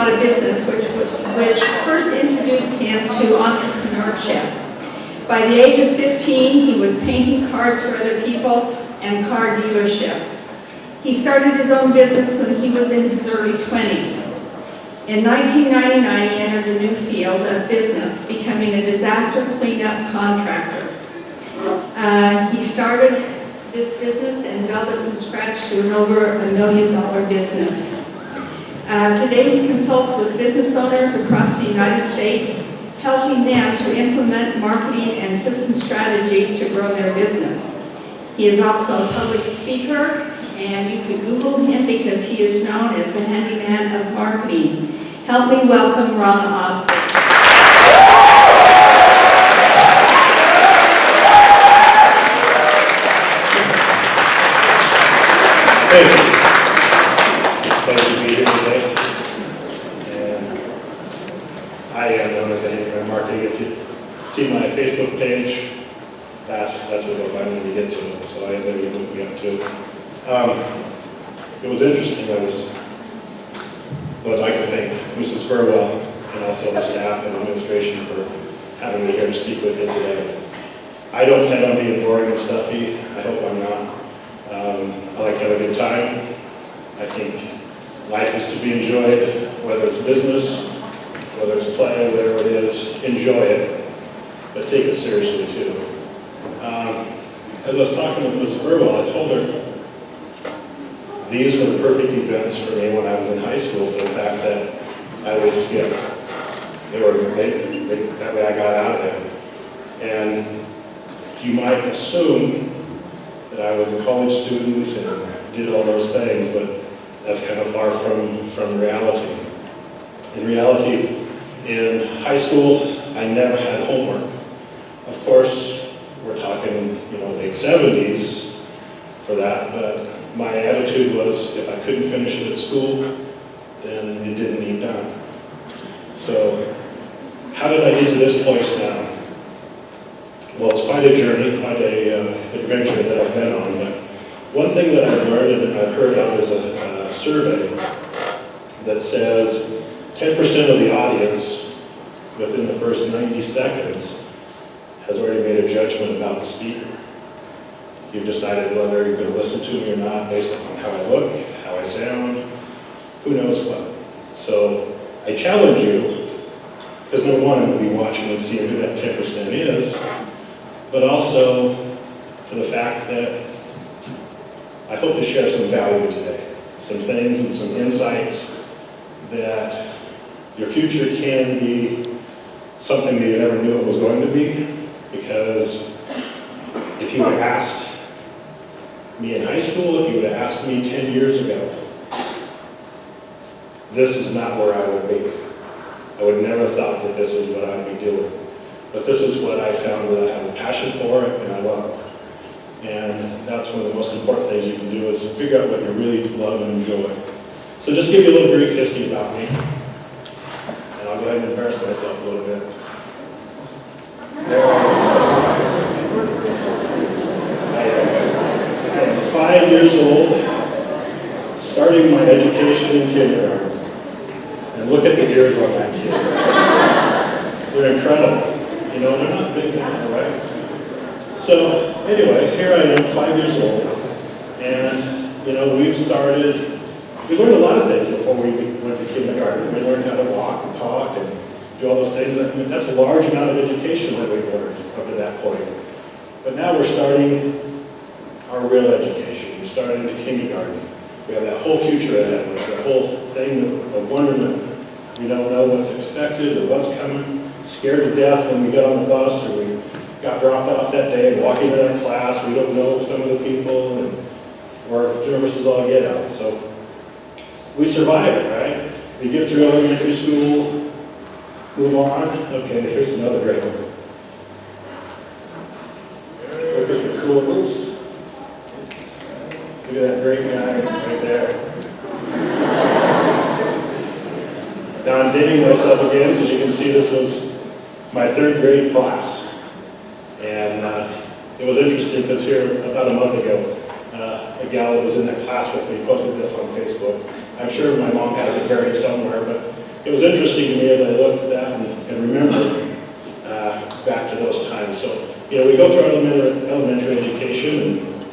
lot of business, which first introduced him to entrepreneurship. By the age of 15, he was painting cars for other people and car dealerships. He started his own business when he was in his early 20s. In 1999, he entered a new field of business, becoming a disaster cleanup contractor. He started this business and built it from scratch to an over $1 million business. Today, he consults with business owners across the United States, helping them to implement marketing and system strategies to grow their business. He is also a public speaker, and you can Google him because he is known as the Handyman of Marketing. Help me welcome Ron Osborne. Thank you. It's a pleasure to be here today. And I am known as the Handyman of Marketing. If you see my Facebook page, that's what you'll find when you get to it. So I know you look me up too. It was interesting. I'd like to thank Mrs. Burwell and also the staff and administration for having me here to speak with you today. I don't plan on being boring and stuffy. I hope I'm not. I like to have a good time. I think life is to be enjoyed, whether it's business, whether it's play, whatever it is, enjoy it, but take it seriously too. As I was talking with Mrs. Burwell, I told her these were the perfect events for me when I was in high school for the fact that I would skip. That way I got out of there. And you might assume that I was a college student and did all those things, but that's kind of far from reality. In reality, in high school, I never had homework. Of course, we're talking, late 70s for that, but my attitude was if I couldn't finish it at school, then it didn't need done. So how did I get to this place now? Well, it's quite a journey, quite a adventure that I've been on. But one thing that I've learned and I've heard of is a survey that says 10% of the audience within the first 90 seconds has already made a judgment about the speaker. You've decided whether you're going to listen to me or not based upon how I look, how I sound, who knows what. So I challenge you, because number one, I'm going to be watching and seeing who that 10% is, but also for the fact that I hope to share some value today, some things and some insights that your future can be something that you never knew it was going to be, because if you had asked me in high school, if you would have asked me 10 years ago, this is not where I would be. I would never have thought that this is what I'd be doing. But this is what I found that I have a passion for and I love. And that's one of the most important things you can do is figure out what you really love and enjoy. So just give you a little brief history about me. And I'll go ahead and embarrass myself a little bit. I am 5 years old, starting my education in kindergarten. And look at the ears on that kid. They're incredible. They're not big now, right? So anyway, here I am, 5 years old, and we learned a lot of things before we went to kindergarten. We learned how to walk and talk and do all those things. That's a large amount of education that we've learned up to that point. But now we're starting our real education. We're starting the kindergarten. We have that whole future ahead of us, that whole thing of wonderment. We don't know what's expected or what's coming. Scared to death when we got on the bus or we got dropped off that day and walking to that class. We don't know some of the people and we're nervous as all get out. So we survive it, right? We get through elementary school, move on. Okay, here's another great one. Look at the cool moves. Look at that great guy right there. Now I'm dating myself again because you can see this was my 3rd grade class. And it was interesting because here about a month ago, a gal that was in that class with me posted this on Facebook. I'm sure my mom has it buried somewhere, but it was interesting to me as I looked at that and remembered back to those times. So, you know, we go through our elementary education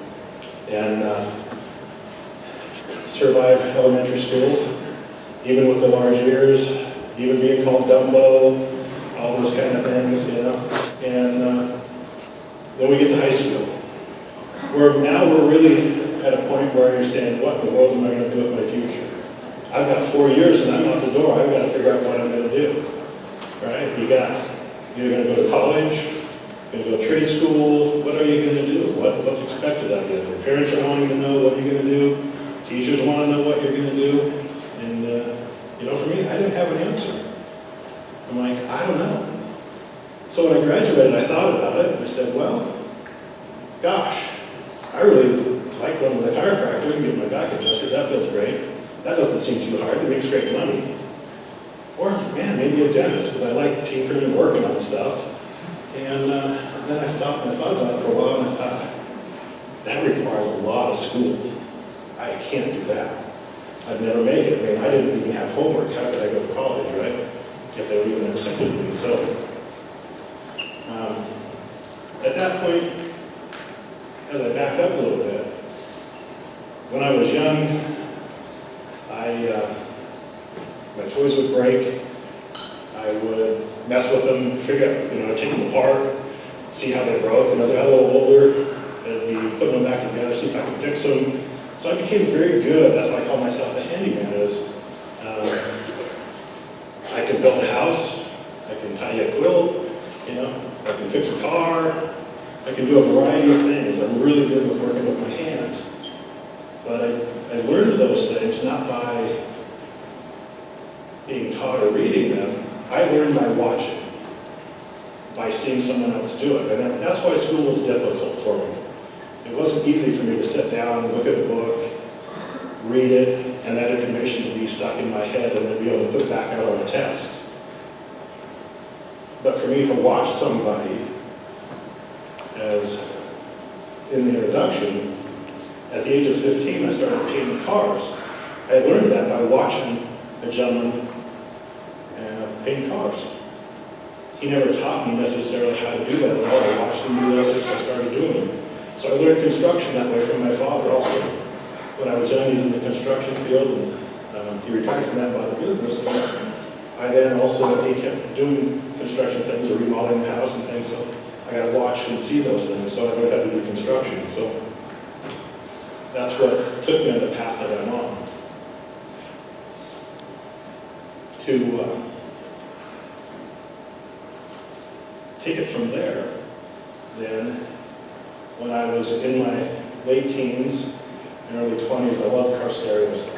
and survive elementary school, even with the large ears, even being called Dumbo, all those kind of things, you know. And then we get to high school. Now we're really at a point where you're saying, what in the world am I going to do with my future? I've got 4 years and I'm out the door. I've got to figure out what I'm going to do, right? You're going to go to college, you're going to go to trade school. What are you going to do? What's expected of you? Your parents are wanting to know what you're going to do. Teachers want to know what you're going to do. And, you know, for me, I didn't have an answer. I'm like, I don't know. So when I graduated, I thought about it, and I said, well, gosh, I really like going to the chiropractor and get my back adjusted. That feels great. That doesn't seem too hard. It makes great money. Or, man, maybe a dentist, because I like tinkering and working on stuff. And then I stopped and I thought about it for a while, and I thought, that requires a lot of school. I can't do that. I'd never make it. I mean, I didn't even have homework. How could I go to college, right? If they were even accepted me. So, at that point, as I back up a little bit, when I was young, my toys would break. I would mess with them, figure out, you know, take them apart, see how they broke. And as I got a little older, I'd be putting them back together, see if I could fix them. So I became very good. That's why I call myself a handyman. I can build a house, I can tie a quilt, you know, I can fix a car, I can do a variety of things. I'm really good with working with my hands. But I learned those things not by being taught or reading them. I learned by watching, by seeing someone else do it. And that's why school was difficult for me. It wasn't easy for me to sit down and look at a book, read it, and that information to be stuck in my head and then be able to put it back out on a test. But for me to watch somebody, as in the introduction, at the age of 15, I started painting cars. I learned that by watching a gentleman paint cars. He never taught me necessarily how to do that at all. I watched him do this as I started doing it. So I learned construction that way from my father also. When I was young, he's in the construction field, and he retired from that by the business. And I then also, he kept doing construction things, or remodeling the house and things, so I got to watch and see those things, so I learned how to do construction. So that's what took me on the path that I'm on. To take it from there, then, when I was in my late teens and early 20s, I loved car stereos.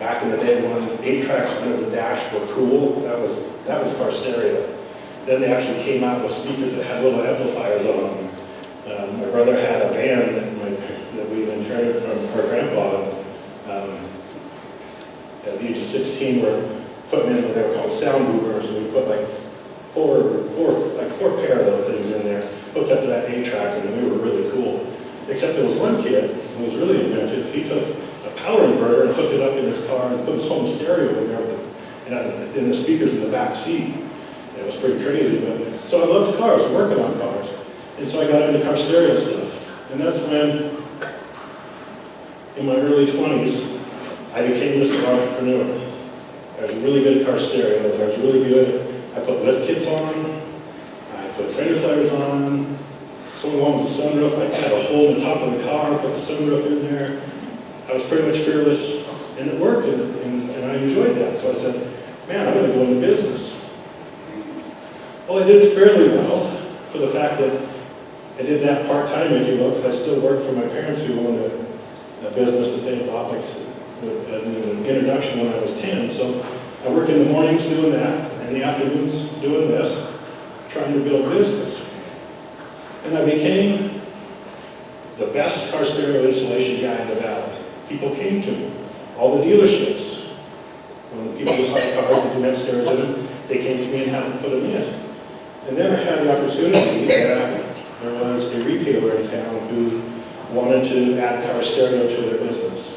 Back in the day when 8-tracks under the dash were cool, that was car stereo. Then they actually came out with speakers that had little amplifiers on them. My brother had a band that we inherited from our grandpa. At the age of 16, we're putting in what they were called sound boomers, and we put like four pair of those things in there, hooked up to that 8-track, and they were really cool. Except there was one kid who was really inventive. He took a power inverter and hooked it up in his car and put his home stereo in there and in the speakers in the back seat. It was pretty crazy. But so I loved cars, working on cars. And so I got into car stereo stuff. And that's when, in my early 20s, I became this entrepreneur. I was really good at car stereos. I was really good. I put lift kits on. I put fender flares on. Someone wanted the sunroof. I had a hole in the top of the car, put the sunroof in there. I was pretty much fearless, and it worked, and I enjoyed that. So I said, man, I'm going to go into business. Well, I did fairly well for the fact that I did that part-time, if you will, because I still worked for my parents who owned a business that they bought as an introduction when I was 10. So I worked in the mornings doing that, and the afternoons doing this, trying to build business. And I became the best car stereo installation guy in the valley. People came to me. All the dealerships, when the people would buy cars and do upstairs in them, they came to me and had me put them in. And then I had the opportunity that there was a retailer in town who wanted to add car stereo to their business.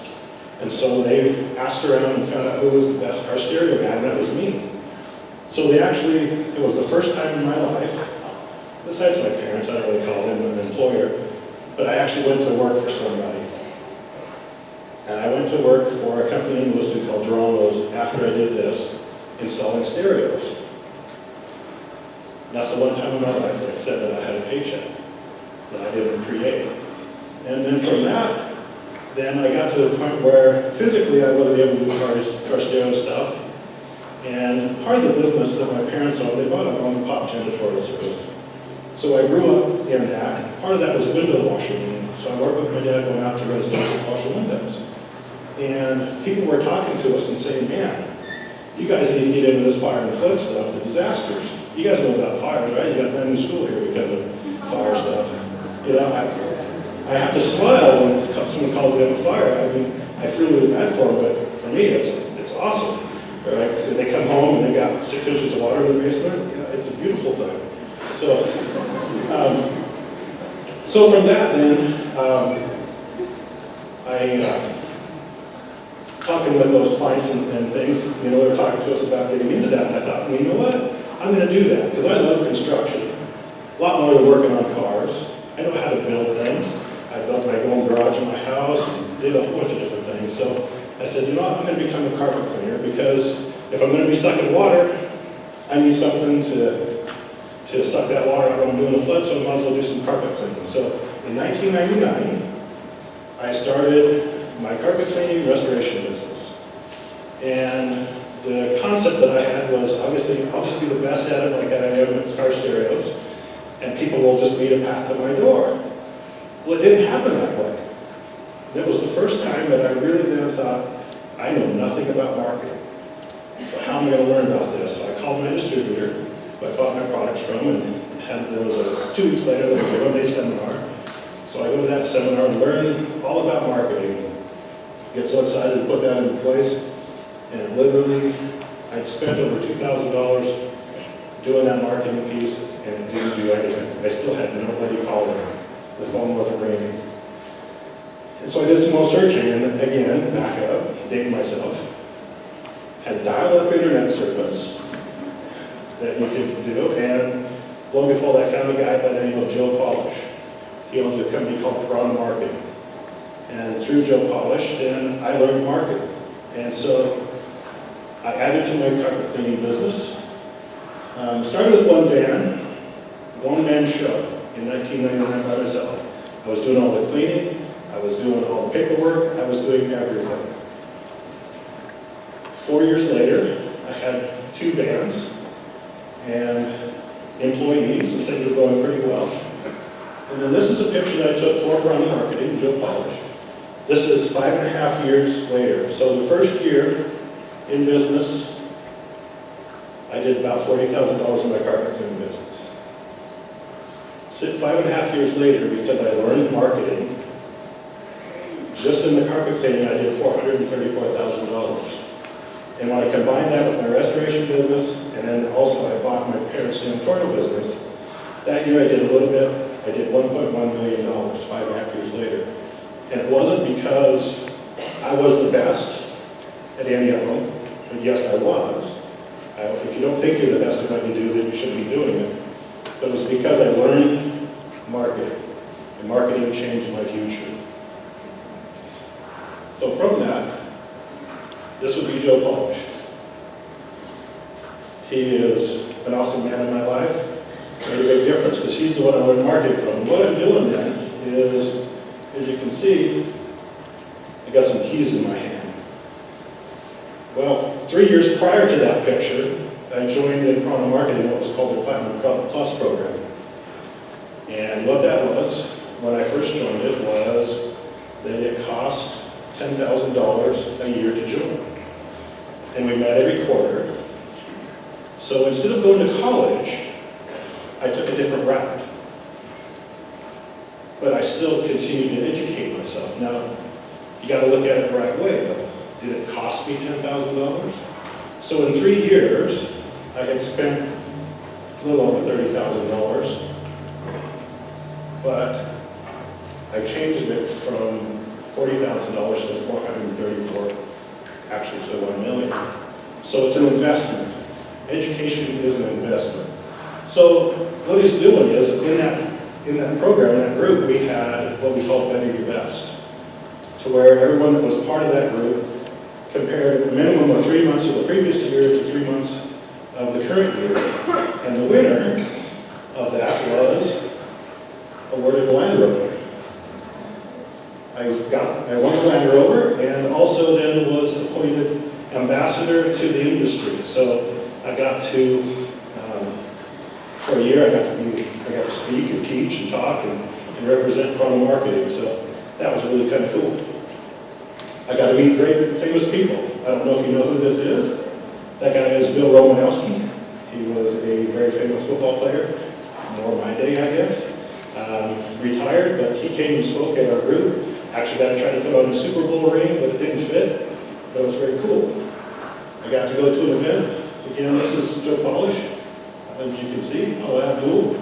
And so they asked around and found out who was the best car stereo guy, and that was me. So it was the first time in my life, besides my parents, I don't really call them an employer, but I actually went to work for somebody. And I went to work for a company in Lewiston called Geronimo's after I did this, installing stereos. That's the one time in my life that I said that I had a paycheck that I didn't create. And then from that, then I got to the point where physically I wasn't able to do car stereo stuff. And part of the business that my parents owned, they bought a mom and pop janitorial service. So I grew up in that. Part of that was window washing. So I worked with my dad going out to residential washing windows. And people were talking to us and saying, man, you guys need to get into this fire and flood stuff, the disasters. You guys know about fires, right? You got brand new school here because of fire stuff. You know, I have to smile when someone calls it a fire. I mean, I feel really bad for them, but for me, it's awesome. Right? They come home and they got 6 inches of water in the basement. You know, it's a beautiful thing. So from that then, talking with those clients and things, you know, they were talking to us about getting into that, and I thought, well, you know what? I'm going to do that, because I love construction. A lot more than working on cars. I know how to build things. I built my own garage in my house, and did a whole bunch of different things. So I said, you know what? I'm going to become a carpet cleaner, because if I'm going to be sucking water, I need something to suck that water out when I'm doing a flood, so I might as well do some carpet cleaning. So in 1999, I started my carpet cleaning restoration business. And the concept that I had was, obviously, I'll just be the best at it like I am with car stereos, and people will just meet a path to my door. Well, it didn't happen that way. That was the first time that I really then thought, I know nothing about marketing. So how am I going to learn about this? So I called my distributor, who I bought my products from, and there was 2 weeks later, there was a one-day seminar. So I go to that seminar and learn all about marketing. Get so excited to put that into place, and literally, I'd spent over $2,000 doing that marketing piece, and it didn't do anything. I still had nobody calling. The phone wasn't ringing. And so I did some more searching, and again, back up, dating myself, had dial-up internet service that you could do, and lo and behold, I found a guy by the name of Joe Polish. He owns a company called Handyman Of Marketing. And through Joe Polish, then I learned marketing. And so I added to my carpet cleaning business. Started with one-man show in 1999 by myself. I was doing all the cleaning, I was doing all the paperwork, I was doing everything. 4 years later, I had 2 vans and employees, and things were going pretty well. And then this is a picture that I took for Handyman Of Marketing, Joe Polish. This is 5.5 years later. So the first year in business, I did about $40,000 in my carpet cleaning business. 5.5 years later, because I learned marketing, just in the carpet cleaning, I did $434,000. And when I combined that with my restoration business, and then also I bought my parents' janitorial business, that year I did a little bit. I did $1.1 million 5.5 years later. And it wasn't because I was the best at any of them, but yes, I was. If you don't think you're the best at what you do, then you shouldn't be doing it. But it was because I learned marketing, and marketing changed my future. So from that, this would be Joe Polish. He is an awesome man in my life. Made a big difference because he's the one I learned marketing from. What I'm doing then is, as you can see, I got some keys in my hand. Well, 3 years prior to that picture, I joined in Handyman Marketing what was called the Platinum Plus program. And what that was, when I first joined it, was that it cost $10,000 a year to join. And we met every quarter. So instead of going to college, I took a different route. But I still continued to educate myself. Now, you got to look at it the right way, though. Did it cost me $10,000? So in 3 years, I had spent a little over $30,000. But I changed it from $40,000 to 434, actually to 1 million. So it's an investment. Education is an investment. So what he's doing is, in that program, in that group, we had what we call Better Your Best, to where everyone that was part of that group compared a minimum of 3 months of the previous year to 3 months of the current year. And the winner of that was awarded a Land Rover. I won the Land Rover, and also then was appointed ambassador to the industry. So I got to, for a year, I got to speak and teach and talk and represent Handyman Marketing. So that was really kind of cool. I got to meet great famous people. I don't know if you know who this is. That guy is Bill Romanowski. He was a very famous football player, more my day, I guess. Retired, but he came and spoke at our group. Actually got to try to put on a Super Bowl ring, but it didn't fit. But it was very cool. I got to go to an event. Again, this is Joe Polish, as you can see. Oh, Abdul.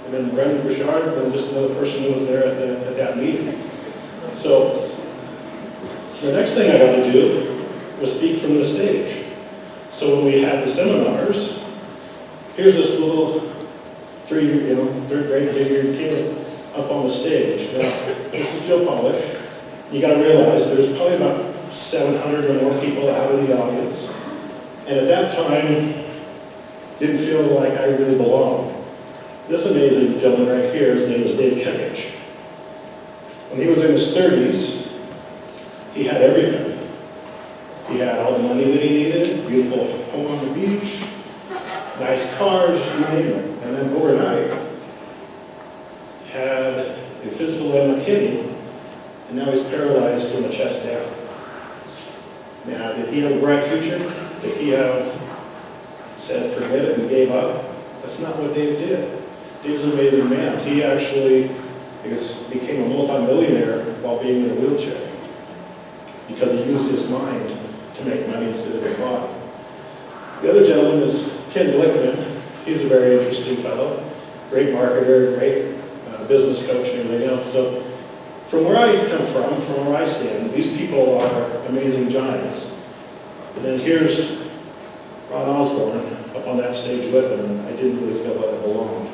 And then Brendan Bouchard, and just another person who was there at that meeting. So the next thing I got to do was speak from the stage. So when we had the seminars, here's this little third grade kid up on the stage. Now, this is Joe Polish. You got to realize there's probably about 700 or more people out in the audience. And at that time, didn't feel like I really belonged. This amazing gentleman right here, his name is Dave Kekich. When he was in his 30s, he had everything. He had all the money that he needed, beautiful home on the beach, nice cars, you name it. And then overnight, had a physical ailment hit him, and now he's paralyzed from the chest down. Now, did he have a bright future? Did he have said forget it and gave up? That's not what Dave did. Dave's an amazing man. He actually became a multi-millionaire while being in a wheelchair because he used his mind to make money instead of his body. The other gentleman is Ken Glickman. He's a very interesting fellow, great marketer, great business coach and everything else. So from where I come from where I stand, these people are amazing giants. And then here's Ron Osborne up on that stage with him, and I didn't really feel that I belonged.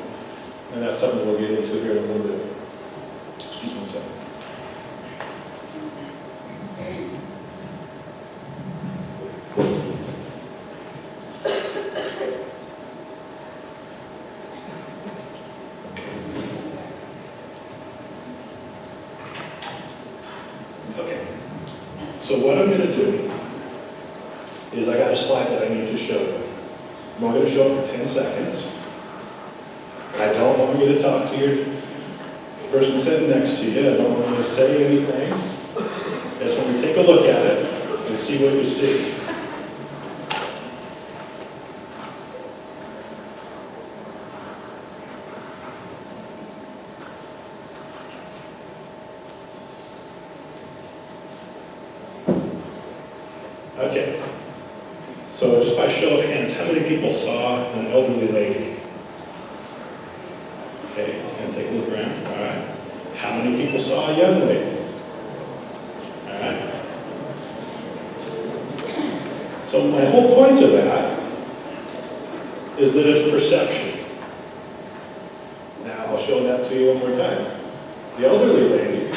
And that's something we'll get into here in a little bit. Excuse me a second. Okay, so what I'm going to do is I got a slide that I need to show you. I'm only going to show it for 10 seconds. I don't want you to talk to your person sitting next to you. I don't want you to say anything. I just want you to take a look at it and see what you see. Okay, so just by show of hands, how many people saw an elderly lady? Okay, and take a look around. All right. How many people saw a young lady? All right. So my whole point of that is that it's perception. Now I'll show that to you one more time. The elderly lady,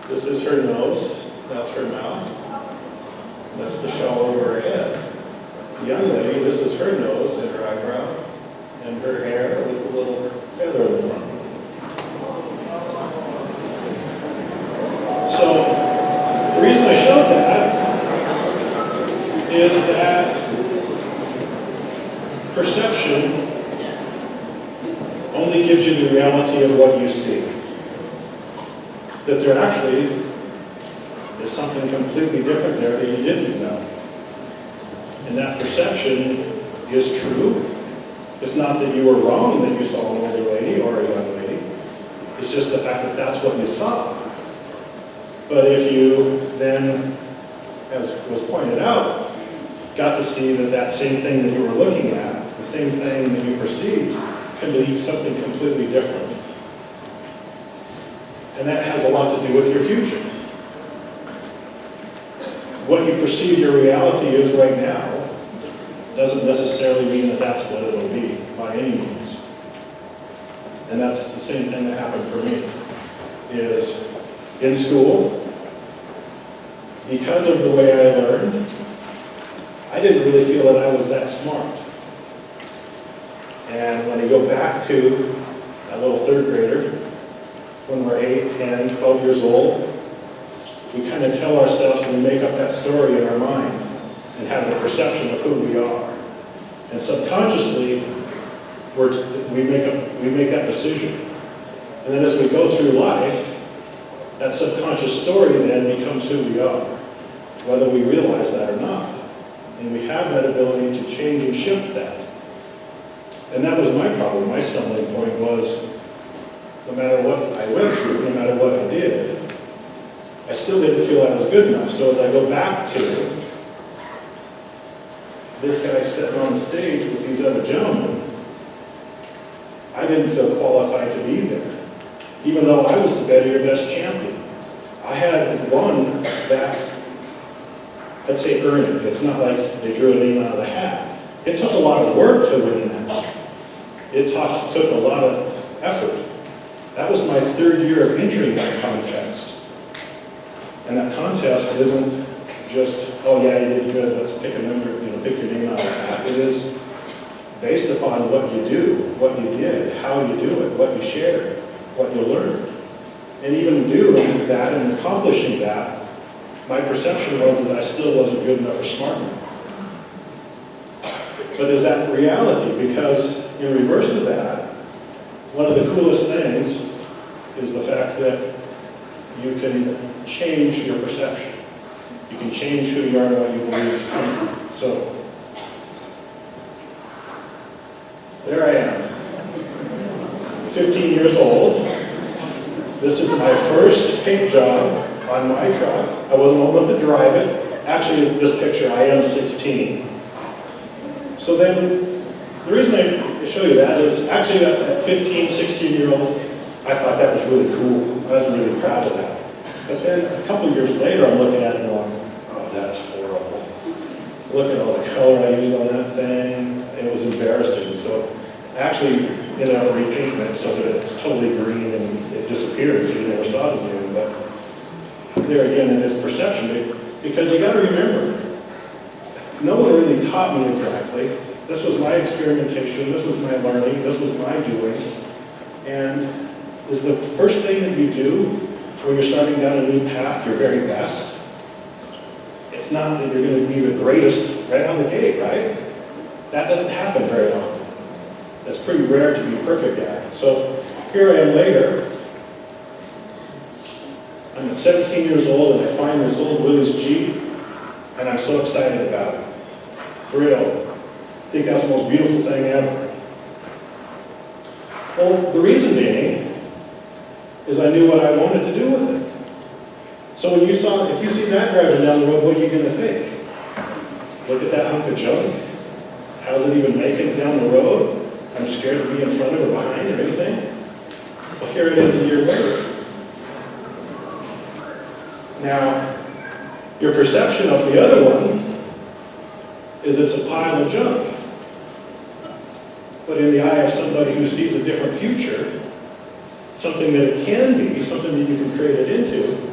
this is her nose, that's her mouth. That's the shawl over her head. The young lady, this is her nose and her eyebrow and her hair with a little feather in the front. So the reason I showed that is that perception only gives you the reality of what you see. That there actually is something completely different there that you didn't know. And that perception is true. It's not that you were wrong that you saw an older lady or a young lady. It's just the fact that that's what you saw. But if you then, as was pointed out, got to see that that same thing that you were looking at, the same thing that you perceived, can be something completely different. And that has a lot to do with your future. What you perceive your reality is right now doesn't necessarily mean that that's what it'll be by any means. And that's the same thing that happened for me, is in school, because of the way I learned, I didn't really feel that I was that smart. And when you go back to a little third grader, when we're 8, 10, 12 years old, we kind of tell ourselves and we make up that story in our mind and have the perception of who we are. And subconsciously, we make that decision. And then as we go through life, that subconscious story then becomes who we are, whether we realize that or not. And we have that ability to change and shift that. And that was my problem. My stumbling point was, no matter what I went through, no matter what I did, I still didn't feel I was good enough. So as I go back to this guy sitting on the stage with these other gentlemen, I didn't feel qualified to be there, even though I was the better your best champion. I had won that, let's say, earned it. It's not like they drew a name out of the hat. It took a lot of work to win that. It took a lot of effort. That was my third year of entering that contest. And that contest isn't just, oh yeah, you did good, let's pick a number, pick your name out of the hat. It is based upon what you do, what you did, how you do it, what you shared, what you learned. And even doing that and accomplishing that, my perception was that I still wasn't good enough or smart enough. But is that reality? Because in reverse of that, one of the coolest things is the fact that you can change your perception. You can change who you are and what you believe is coming. So, there I am, 15 years old. This is my first paint job on my truck. I wasn't old enough to drive it. Actually, in this picture, I am 16. So then, the reason I show you that is, actually at 15, 16-year-olds, I thought that was really cool. I was really proud of that. But then a couple of years later, I'm looking at it and going, oh, that's horrible. Look at all the color I used on that thing. It was embarrassing. So actually, repainting it so that it's totally green and it disappeared, so you never saw it again. But there again, in this perception, because you got to remember, no one really taught me exactly. This was my experimentation. This was my learning. This was my doing. And is the first thing that you do when you're starting down a new path your very best? It's not that you're going to be the greatest right out of the gate, right? That doesn't happen very often. It's pretty rare to be perfect at it. So here I am later. I'm at 17 years old and I find this old Willys Jeep and I'm so excited about it. Thrilled. I think that's the most beautiful thing ever. Well, the reason being is I knew what I wanted to do with it. So if you see that driving down the road, what are you going to think? Look at that hunk of junk. How's it even making it down the road? I'm scared to be in front of or behind or anything. Well, here it is a year later. Now, your perception of the other one is it's a pile of junk. But in the eye of somebody who sees a different future, something that it can be, something that you can create it into,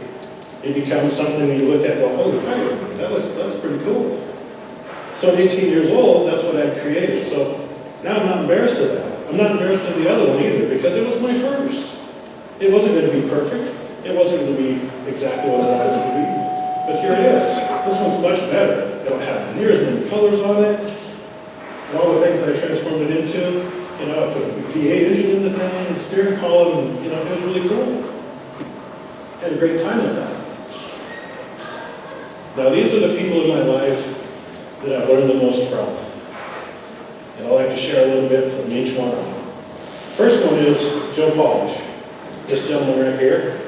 it becomes something that you look at, well, holy crap, that's pretty cool. So at 18 years old, that's what I've created. So now I'm not embarrassed of that. I'm not embarrassed of the other one either, because it was my first. It wasn't going to be perfect. It wasn't going to be exactly what I wanted it to be. But here it is. This one's much better. It'll have near as many colors on it, and all the things that I transformed it into. I put a V8 engine in the thing, a steering column, and it was really cool. Had a great time with that. Now these are the people in my life that I've learned the most from. And I'd like to share a little bit from each one of them. First one is Joe Polish. This gentleman right here.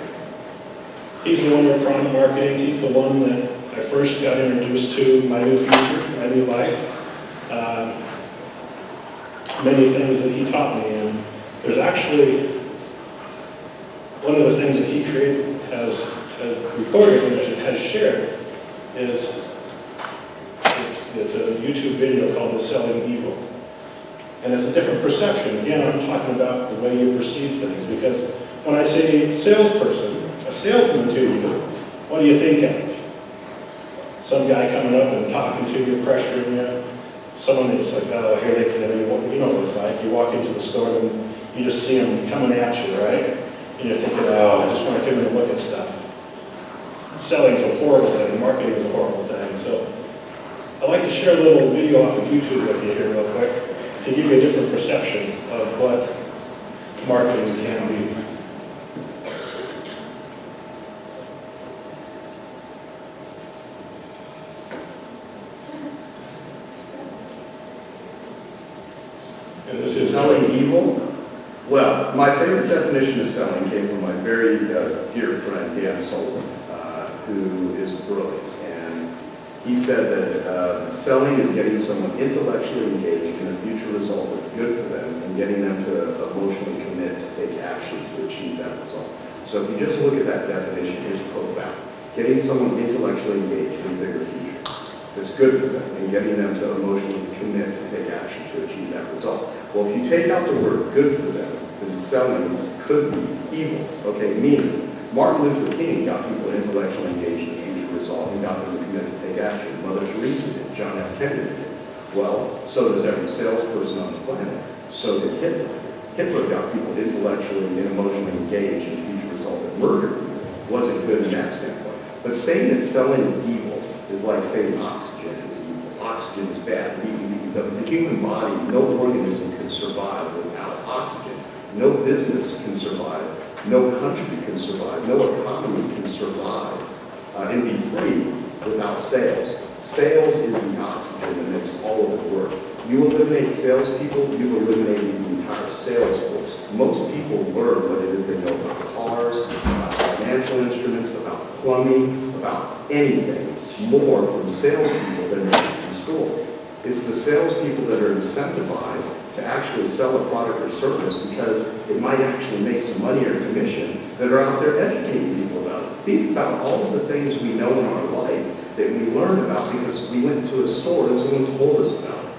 He's the owner of Handyman Of Marketing. He's the one that I first got introduced to my new future, my new life. Many things that he taught me, and there's actually one of the things that he Trade has recorded and has shared is it's a YouTube video called The Selling Evil. And it's a different perception. Again, I'm talking about the way you perceive things, because when I say salesperson, a salesman to you, what do you think of? Some guy coming up and talking to you, pressuring you, someone that's like, oh, here they come, you know what it's like. You walk into the store and you just see them coming at you, right? And you're thinking, oh, I just want to come in and look at stuff. Selling is a horrible thing. Marketing is a horrible thing. So I'd like to share a little video off of YouTube with you here real quick to give you a different perception of what marketing can be. And this is selling evil? Well, my favorite definition of selling came from my very dear friend Dan Sullivan, who is brilliant. And he said that selling is getting someone intellectually engaged in a future result that's good for them and getting them to emotionally commit to take action to achieve that result. So if you just look at that definition, it's profound. Getting someone intellectually engaged in a bigger future that's good for them and getting them to emotionally commit to take action to achieve that result. Well, if you take out the word good for them, then selling could be evil. Okay, meaning Martin Luther King got people intellectually engaged in a future result and got them to commit to take action. Mother Teresa did. John F. Kennedy did. Well, so does every salesperson on the planet. So did Hitler. Hitler got people intellectually and emotionally engaged in a future result that murder wasn't good in that standpoint. But saying that selling is evil is like saying oxygen is evil. Oxygen is bad. The human body, no organism can survive without oxygen. No business can survive. No country can survive. No economy can survive and be free without sales. Sales is the oxygen that makes all of it work. You eliminate salespeople, you eliminate the entire sales force. Most people learn what it is they know about cars, about financial instruments, about plumbing, about anything more from salespeople than they do from school. It's the salespeople that are incentivized to actually sell a product or service because it might actually make some money or commission that are out there educating people about it. Think about all of the things we know in our life that we learned about because we went to a store and someone told us about it.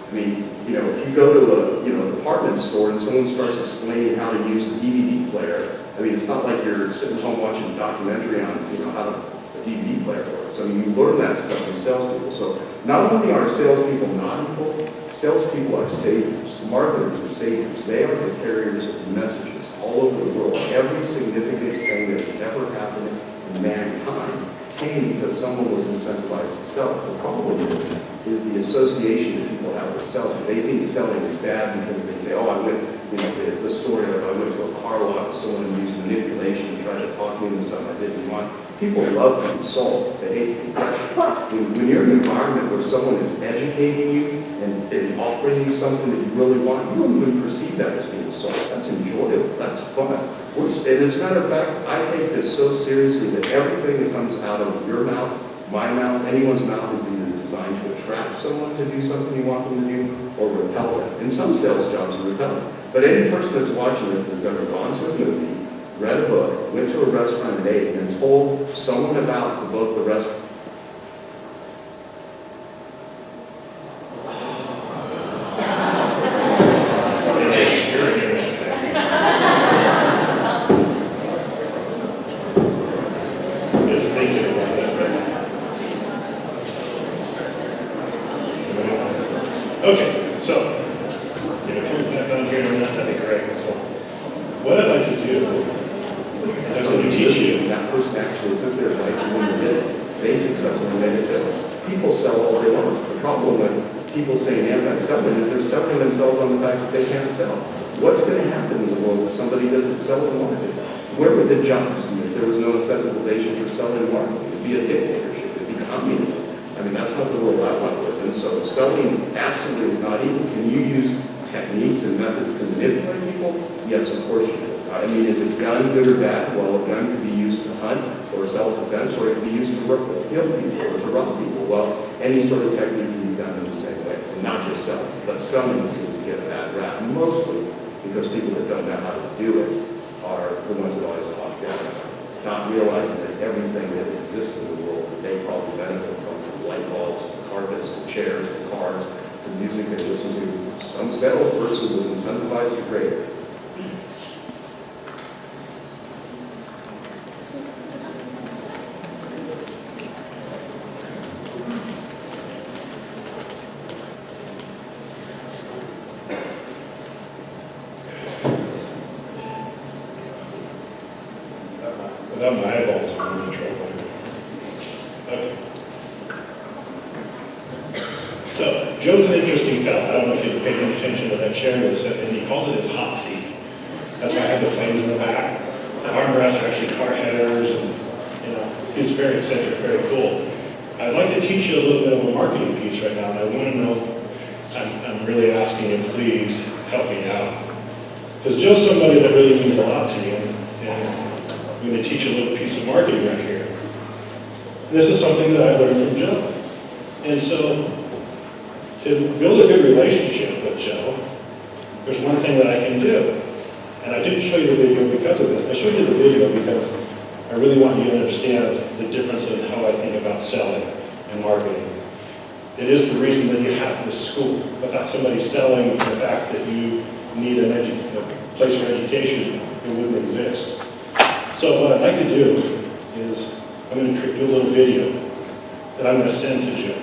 I mean, if you go to a department store and someone starts explaining how to use a DVD player, I mean, it's not like you're sitting home watching a documentary on, how a DVD player works. I mean, you learn that stuff from salespeople. So not only are salespeople not evil, salespeople are saviors. Marketers are saviors. They are the carriers of messages all over the world. Every significant thing that has ever happened in mankind came because someone was incentivized to sell. The problem is the association that people have with selling. They think selling is bad because they say, oh, I went, the story of I went to a car lot with someone who used manipulation and tried to talk me into something I didn't want. People love being sold. They hate being pressured. When you're in an environment where someone is educating you and offering you something that you really want, you don't even perceive that as being sold. That's enjoyable. That's fun. And as a matter of fact, I take this so seriously that everything that comes out of your mouth, my mouth, anyone's mouth is either designed to attract someone to do something you want them to do or repel them. And some sales jobs are repelling. But any person that's watching this has ever gone to a movie, read a book, went to a restaurant and ate, and told someone about the book, the restaurant. Okay, so, coming back on here, that'd be great. So, what I'd like to do is I'm going to teach you. That person actually took their advice and went and did it. They successfully made a sale. People sell all they want. The problem with people saying anti-selling is they're selling themselves on the fact that they can't sell. What's going to happen in the world if somebody doesn't sell what they want to do? Where would the jobs be if there was no incentivization for selling and marketing? It would be a dictatorship. It would be communism. I mean, that's not the world I want to live in. So selling absolutely is not evil. Can you use techniques and methods to manipulate people? Yes, of course you do. I mean, is a gun good or bad? Well, a gun could be used to hunt or self-defense, or it could be used to kill people or to rob people. Well, any sort of technique can be done in the same way, and not just selling. But selling seems to get a bad rap, mostly because people that don't know how to do it are the ones that always talk down about it. not realizing that everything that exists in the world that they probably benefit from light bulbs, to carpets, to chairs, to cars, to music they listen to. Some salesperson was incentivized to create it. Without my eyeballs, I'm in trouble. Okay. So, Joe's an interesting fellow. I don't know if you've paid any attention to that chair with and he calls it his hot seat. That's why I have the flames in the back. The armrests are actually car headers, and he's very eccentric, very cool. I'd like to teach you a little bit of a marketing piece right now, and I want to know, I'm really asking you, please help me out. Because Joe's somebody that really means a lot to me, and I'm going to teach a little piece of marketing right here. This is something that I learned from Joe. And so, to build a good relationship with Joe, there's one thing that I can do. And I didn't show you the video because of this. I showed you the video because I really want you to understand the difference in how I think about selling and marketing. It is the reason that you have this school. Without somebody selling the fact that you need a place for education, it wouldn't exist. So what I'd like to do is I'm going to do a little video that I'm going to send to Joe.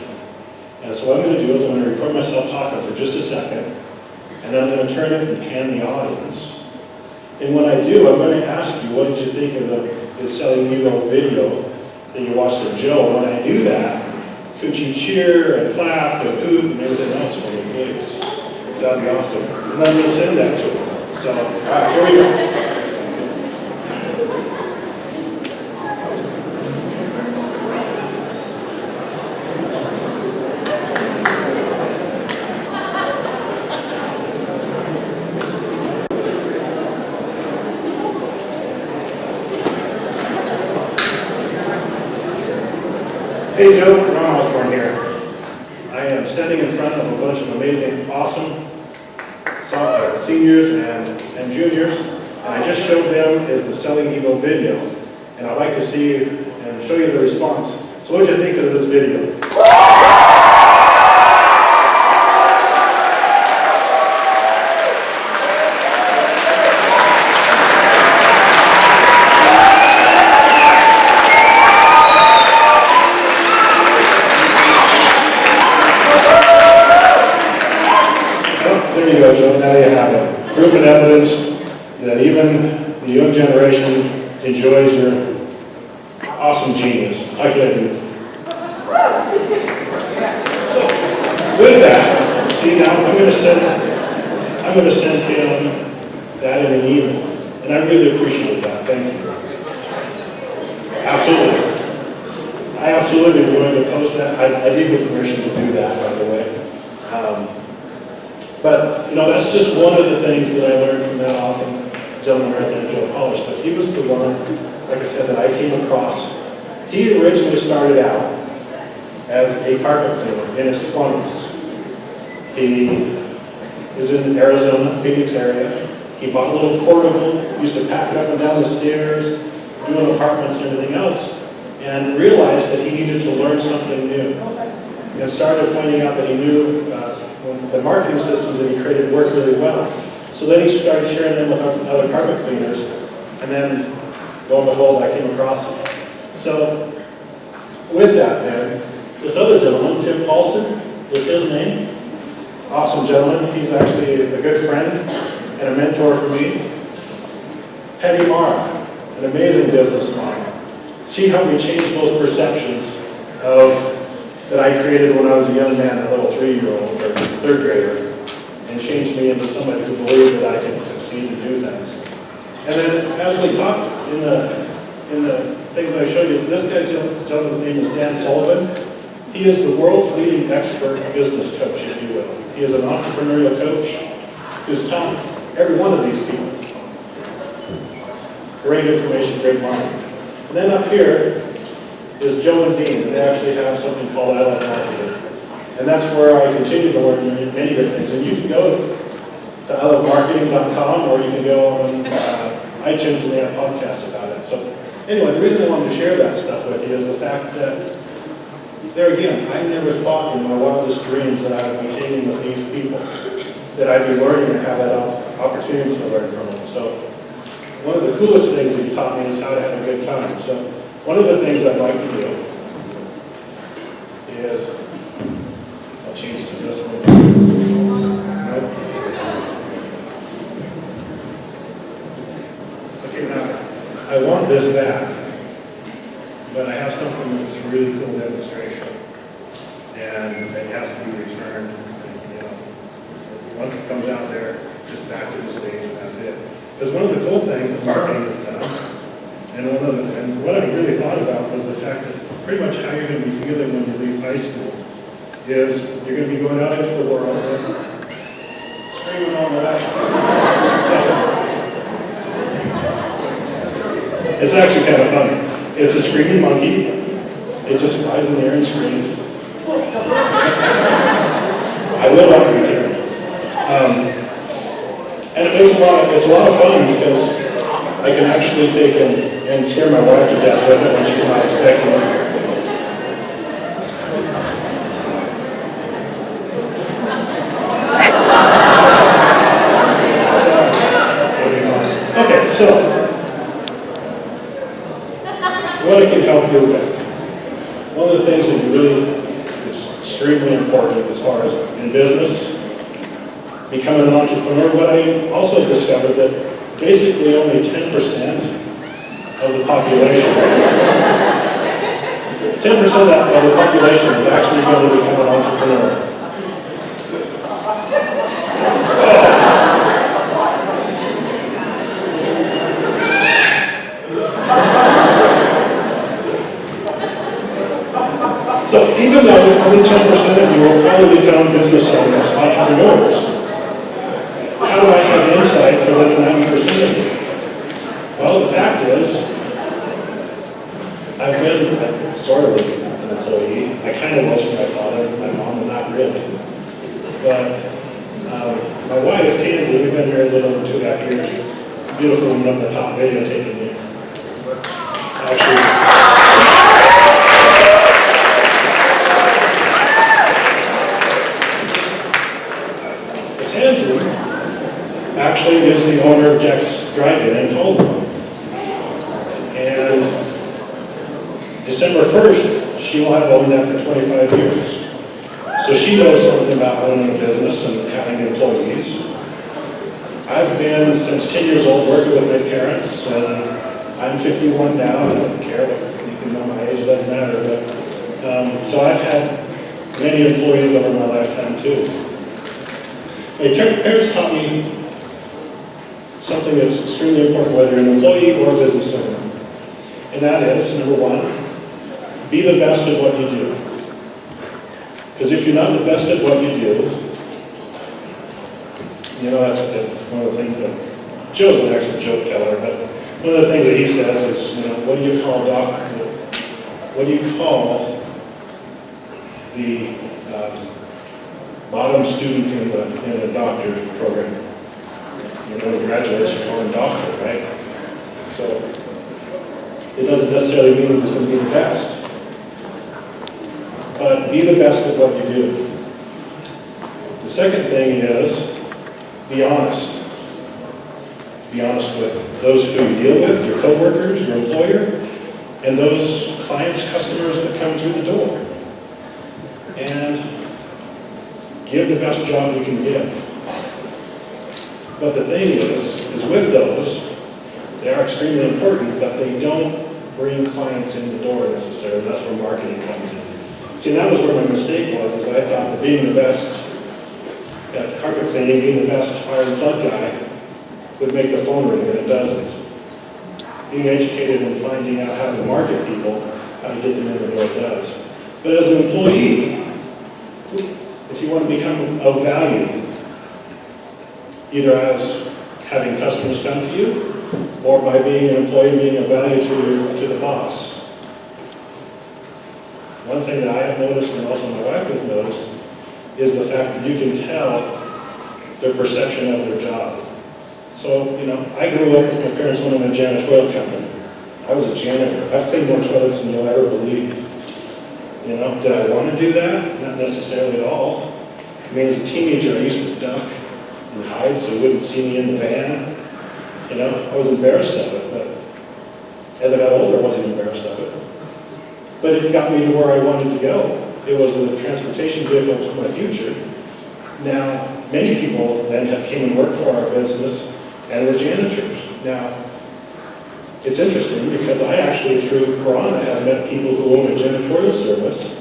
And so what I'm going to do is I'm going to record myself talking for just a second, and then I'm going to turn it and pan the audience. And when I do, I'm going to ask you, what did you think of the Selling Evo video that you watched of Joe? And when I do that, could you cheer and clap and hoot and everything else for me, please? Because that'd be awesome. And I'm going to send that to him. So, all right, here we go. Hey Joe, Ron Osborne here. I am standing in front of a bunch of amazing, awesome seniors and juniors, and I just showed them the Selling Evo video, and I'd like to see and show you the response. So what did you think of this video? There you go, Joe. Now you have it. Proof and evidence that even the young generation enjoys your awesome genius. How can I do? So, with that, see now I'm going to send him that in an email, and I really appreciate that. Thank you. Absolutely. I absolutely am going to post that. I did get permission to do that, by the way. But, that's just one of the things that I learned from that awesome gentleman right there, Joe Polish. But he was the one, like I said, that I came across. He originally started out as a carpet cleaner in his 20s. He is in Arizona, Phoenix area. He bought a little portable, used to pack it up and down the stairs, doing apartments and everything else, and realized that he needed to learn something new. And started finding out that he knew the marketing systems that he created worked really well. So then he started sharing them with other carpet cleaners, and then, lo and behold, I came across him. So, with that, then, this other gentleman, Tim Paulson, is his name. Awesome gentleman. He's actually a good friend and a mentor for me. Penny Mara, an amazing businesswoman. She helped me change those perceptions that I created when I was a young man, a little 3-year-old or 3rd grader, and changed me into somebody who believed that I could succeed and do things. And then, as we talked in the things I showed you, this gentleman's name is Dan Sullivan. He is the world's leading expert business coach, if you will. He is an entrepreneurial coach who's taught every one of these people. Great information, great marketing. And then up here is Joe and Dean, and they actually have something called I Love Marketing. And that's where I continue to learn many good things. And you can go to ilovemarketing.com, or you can go on iTunes, and they have podcasts about it. So Anyway, the reason I wanted to share that stuff with you is the fact that, there again, I never thought in my wildest dreams that I would be hanging with these people, that I'd be learning and have that opportunity to learn from them. So one of the coolest things that he taught me is how to have a good time. So one of the things I'd like to do is, I'll change to this one. Nope. Okay, now, I want this back, but I have something that's a really cool demonstration. And it has to be returned, you know, once it comes out there, just back to the stage and that's it. Because one of the cool things that marketing has done, and what I really thought about was the fact that pretty much how you're going to be feeling when you leave high school is you're going to be going out into the world and screaming all that. It's actually kind of funny. It's a screaming monkey. It just flies in the air and screams. I will not return. And it's a lot of fun because I can actually take and scare my wife to death with it when she's not expecting it. Okay, so what I can help you with. One of the things that really is extremely important as far as in business, becoming an entrepreneur, what I also discovered that basically only 10% of the population, 10% of the population is actually going to become an entrepreneur. So even though only 10% of you will probably become business owners, entrepreneurs, how do I have insight for the 90% of you? Well, the fact is, I've been sort of an employee. I kind of was for my father, my mom, but not really. But my wife, Tansy, we've been married a little over 2.5 years. Beautiful woman up the top, videotaping me. Actually, actually is the owner of Jack's Drive-In in Osborne. And December 1st, she will have owned that for 25 years. So she knows something about owning a business and having employees. I've been, since 10 years old, working with my parents, and I'm 51 now, I don't care if you can know my age, it doesn't matter. But, so I've had many employees over my lifetime too. My parents taught me something that's extremely important, whether you're an employee or a business owner. And that is, number one, be the best at what you do. Because if you're not the best at what you do, you know, that's one of the things that, Joe's an excellent joke teller, but one of the things that he says is, you know, what do you call the bottom student in the doctorate program? You know, when he graduates, you call him doctor, right? So it doesn't necessarily mean he's going to be the best. But be the best at what you do. The second thing is be honest. Be honest with those who you deal with, your coworkers, your employer, and those clients, customers that come through the door. And give the best job you can give. But the thing is with those, they are extremely important, but they don't bring clients in the door necessarily. That's where marketing comes in. See, that was where my mistake was, is I thought that being the best at carpet cleaning, being the best fire and flood guy, would make the phone ring, and it doesn't. Being educated and finding out how to market people, how to get them in the door, it does. But as an employee, if you want to become of value, either as having customers come to you, or by being an employee, being of value to the boss. One thing that I have noticed, and also my wife has noticed, is the fact that you can tell their perception of their job. So, you know, I grew up with my parents owning a janitorial company. I I was a janitor. I've cleaned more toilets than you'll ever believe. You know, did I want to do that? Not necessarily at all. I mean, as a teenager, I used to duck and hide so you wouldn't see me in the van. You know, I was embarrassed of it, but as I got older, I wasn't embarrassed of it. But it got me to where I wanted to go. It was a transportation vehicle to my future. Now, many people then have came and worked for our business and were janitors. Now, it's interesting because I actually, through Piranha, have met people who own a janitorial service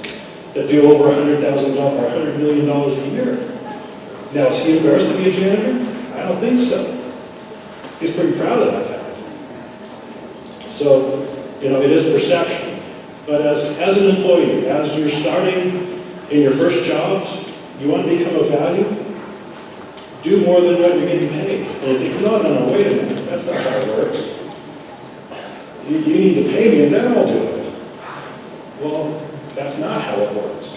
that do over $100,000 or $100 million a year. Now, is he embarrassed to be a janitor? I don't think so. He's pretty proud of that fact. So, you know, it is perception. But as an employee, as you're starting in your first jobs, you want to become of value, do more than what you're getting paid. And if you think, no, wait a minute, that's not how it works. You need to pay me and then I'll do it. Well, that's not how it works.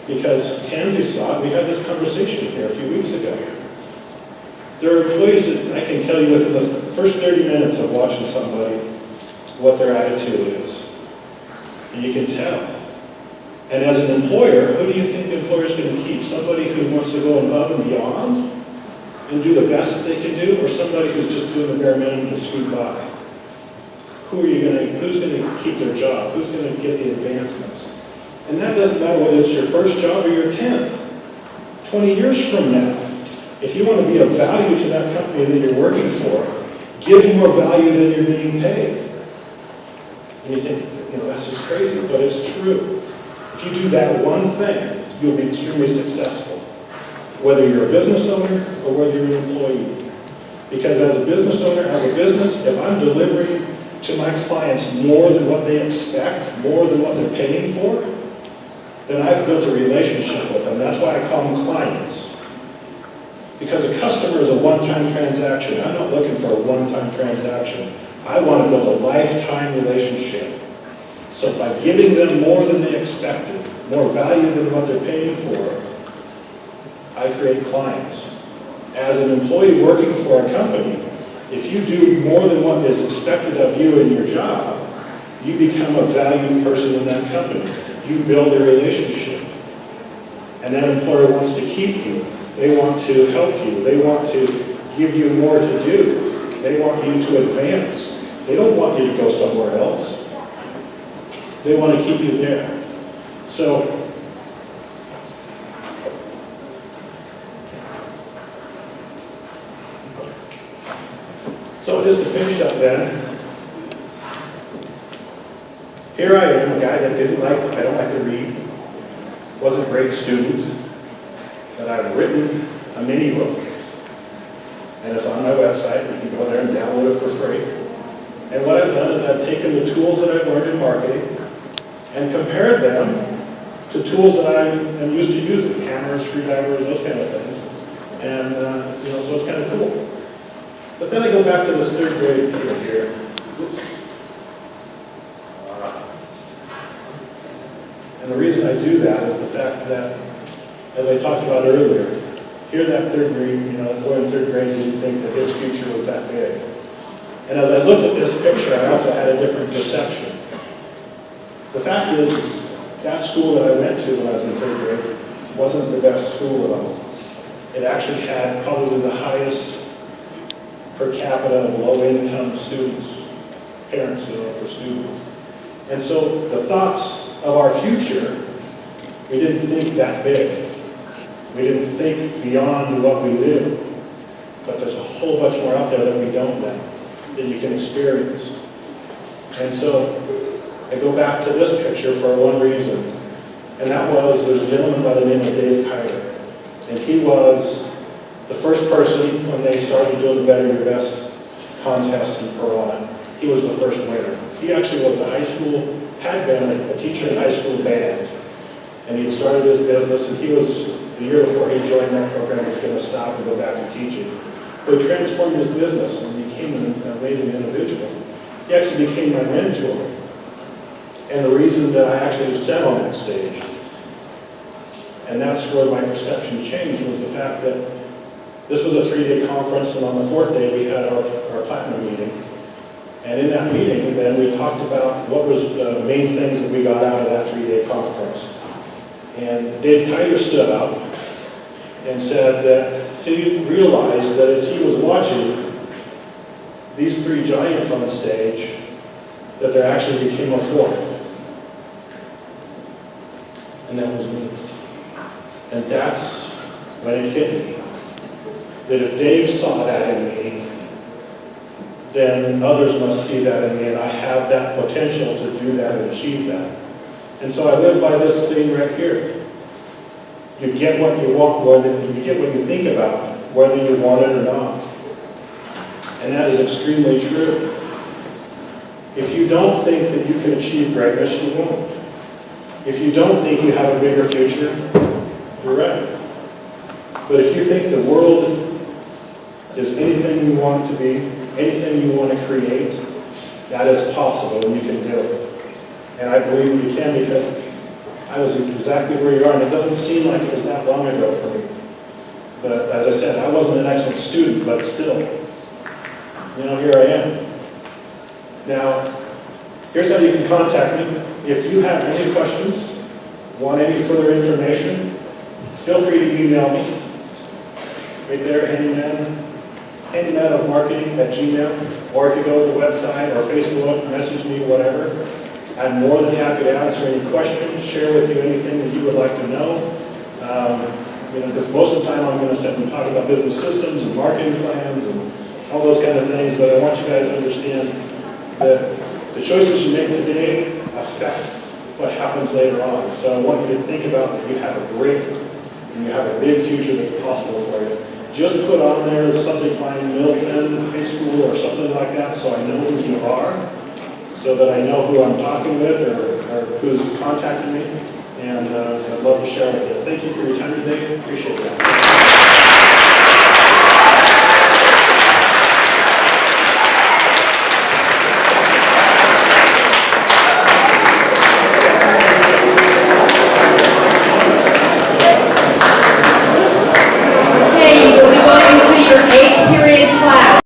Because Tansy saw it, we had this conversation here a few weeks ago. There are employees that I can tell you within the first 30 minutes of watching somebody what their attitude is. And you can tell. And as an employer, who do you think the employer is going to keep? Somebody who wants to go above and beyond and do the best that they can do, or somebody who's just doing the bare minimum to squeak by? Who's going to keep their job? Who's going to get the advancements? And that doesn't matter whether it's your first job or your 10th. 20 years from now, if you want to be of value to that company that you're working for, give more value than you're being paid. And you think, you know, that's just crazy, but it's true. If you do that one thing, you'll be extremely successful, whether you're a business owner or whether you're an employee. Because as a business owner, as a business, if I'm delivering to my clients more than what they expect, more than what they're paying for, then I've built a relationship with them. That's why I call them clients. Because a customer is a one-time transaction. I'm not looking for a one-time transaction. I want to build a lifetime relationship. So by giving them more than they expected, more value than what they're paying for, I create clients. As an employee working for a company, if you do more than what is expected of you in your job, you become a valued person in that company. You build a relationship. And that employer wants to keep you. They want to help you. They want to give you more to do. They want you to advance. They don't want you to go somewhere else. They want to keep you there. So, just to finish up then, here I am, a guy that I don't like to read, wasn't a great student, but I've written a mini book. And it's on my website. You can go there and download it for free. And what I've done is I've taken the tools that I've learned in marketing and compared them to tools that I'm used to using, hammers, screwdrivers, those kind of things. And, so it's kind of cool. But then I go back to this third grade kid here. Oops. And the reason I do that is the fact that, as I talked about earlier, here that third grade, the boy in third grade didn't think that his future was that big. And as I looked at this picture, I also had a different perception. The fact is, that school that I went to when I was in third grade wasn't the best school at all. It actually had probably the highest per capita of low-income students, parents for students. And so the thoughts of our future, we didn't think that big. We didn't think beyond what we knew. But there's a whole bunch more out there that we don't know, that you can experience. And so I go back to this picture for one reason. And that was, there's a gentleman by the name of Dave Kyler. And he was the first person when they started doing the Better Your Best contest in Piranha. He was the first winner. He actually was had been a teacher in high school band. And he'd started his business, and he was, the year before he joined that program, he was going to stop and go back to teaching. But he transformed his business and became an amazing individual. He actually became my mentor. And the reason that I actually sat on that stage, and that's where my perception changed, was the fact that this was a 3-day conference, and on the 4th day we had our platinum meeting. And in that meeting, then we talked about what was the main things that we got out of that 3-day conference. And Dave Kiter stood up and said that he realized that as he was watching these 3 giants on the stage, that there actually became a 4th. And that was me. And that's when it hit me. That if Dave saw that in me, then others must see that in me, and I have that potential to do that and achieve that. And so I live by this thing right here. You get what you want, you get what you think about, whether you want it or not. And that is extremely true. If you don't think that you can achieve greatness, you won't. If you don't think you have a bigger future, you're right. But if you think the world is anything you want it to be, anything you want to create, that is possible and you can do it. And I believe you can because I was exactly where you are, and it doesn't seem like it was that long ago for me. But as I said, I wasn't an excellent student, but still, here I am. Now, here's how you can contact me. If you have any questions, want any further information, feel free to email me. Right there, Handyman of Marketing at Gmail, or if you go to the website or Facebook, message me, whatever. I'm more than happy to answer any questions, share with you anything that you would like to know. Because most of the time I'm going to sit and talk about business systems and marketing plans and all those kind of things, but I want you guys to understand that the choices you make today affect what happens later on. So I want you to think about that you have a great, and you have a big future that's possible for you. Just put on there the subject line Milton High School or something like that so I know who you are, so that I know who I'm talking with or who's contacting me. And I'd love to share with you. Thank you for your time today. Appreciate that.